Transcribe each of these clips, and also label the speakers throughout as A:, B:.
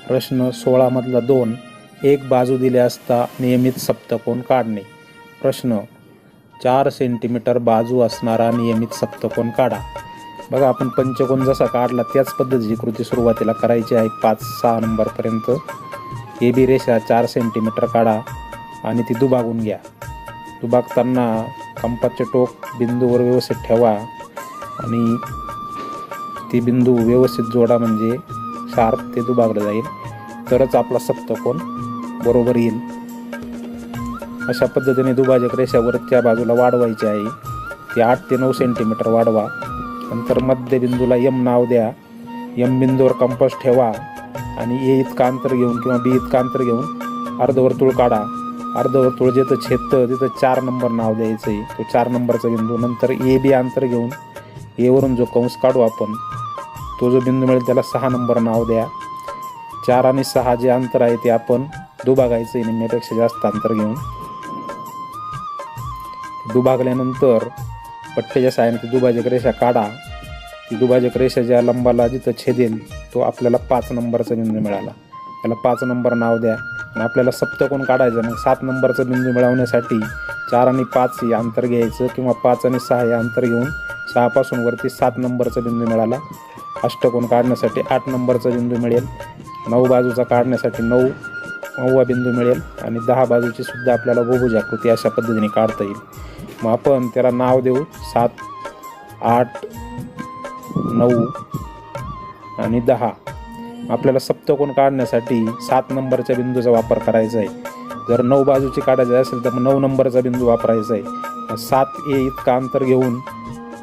A: प्रश्न 16 मधला 2, एक बाजू दिले असता नियमित सप्तकोन काढणे. प्रश्न 4 सेंटीमीटर बाजू असणारा नियमित सप्तकोन काढा. बघा, आपण पंचकोन जसा काढला त्याच पद्धतीची कृती सुरुवातीला करायची आहे. 5-6 नंबरपर्यंत ए बी रेषा 4 सेंटीमीटर काढा आणि ती दुभागून घ्या. दुभागताना कंपासचे टोक बिंदूवर व्यवस्थित ठेवा आणि ती बिंदू व्यवस्थित जोडा, म्हणजे शार्प ते दुभागलं जाईल, तरच आपला सप्तकोन बरोबर येईल. अशा पद्धतीने दुभाजक रेषा वरच्या बाजूला वाढवायची आहे. ती 8 ते 9 सेंटीमीटर वाढवा. नंतर मध्यबिंदूला यम नाव द्या. यम बिंदूवर कंपास ठेवा आणि ए इतकं अंतर घेऊन किंवा बी इतकं अंतर घेऊन अर्धवर्तुळ काढा. अर्धवर्तुळ जिथं छेदतं तिथं 4 नंबर नाव द्यायचं आहे, तो 4 नंबरचा बिंदू. नंतर ए बी अंतर घेऊन एवरून जो कंस काढू आपण, तो जो बिंदू मिळेल त्याला 6 नंबर नाव द्या. 4 आणि 6 जे अंतर आहे ते आपण दुभागायचं आहे निम्म्यापेक्षा जास्त अंतर घेऊन. दुभागल्यानंतर पट्ट्याच्या साहाय्याने ती दुभाजक रेषा काढा. ती दुभाजक रेषा ज्या लंबाला जिथं छेदेल तो आपल्याला 5 नंबरचा बिंदू मिळाला, त्याला 5 नंबर नाव द्या. आणि आपल्याला सप्तकोन काढायचं. मग 7 नंबरचा बिंदू मिळवण्यासाठी 4 आणि 5 हे अंतर घ्यायचं किंवा 5 आणि 6 हे अंतर घेऊन 6 पासून वरती 7 नंबरचा बिंदू मिळाला. अष्टकोन काढण्यासाठी 8 नंबरचा बिंदू मिळेल. 9 बाजूचा काढण्यासाठी 9वा बिंदू मिळेल आणि 10 बाजूची सुद्धा आपल्याला बहुभुजाकृती अशा पद्धतीने काढता येईल. मग आपण त्याला नाव देऊ 7, 8, 9 आणि 10. आपल्याला सप्तकोन काढण्यासाठी 7 नंबरच्या बिंदूचा वापर करायचा आहे. जर 9 बाजूची काढायची असेल तर मग 9 नंबरचा बिंदू वापरायचा आहे. 7 ए इतकं अंतर घेऊन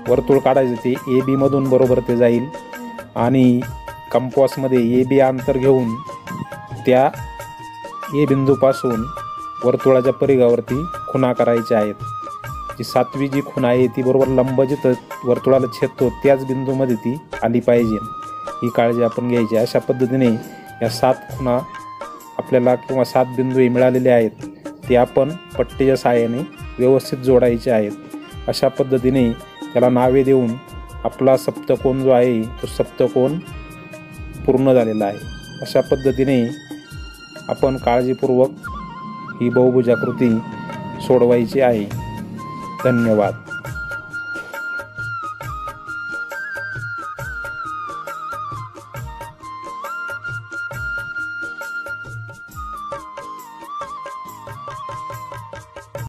A: वर्तुळ काढायचं, ते ए बी मधून बरोबर ते जाईल आणि कंपासमध्ये ए बी अंतर घेऊन त्या ए बिंदूपासून वर्तुळाच्या परिघावरती खुणा करायच्या आहेत. जी 7वी जी खुणा आहे ती बरोबर लंब जिथं वर्तुळाला छेदतो त्याच बिंदूमध्ये ती आली पाहिजे, ही काळजी आपण घ्यायची. अशा पद्धतीने या 7 खुणा आपल्याला किंवा 7 बिंदू मिळालेले आहेत ते आपण पट्टीच्या सहाय्याने व्यवस्थित जोडायचे आहेत. अशा पद्धतीने त्याला नावे देऊन आपला सप्तकोन जो आहे तो सप्तकोन पूर्ण झालेला आहे. अशा पद्धतीने आपण काळजीपूर्वक ही बहुभुजाकृती सोडवायची आहे. धन्यवाद.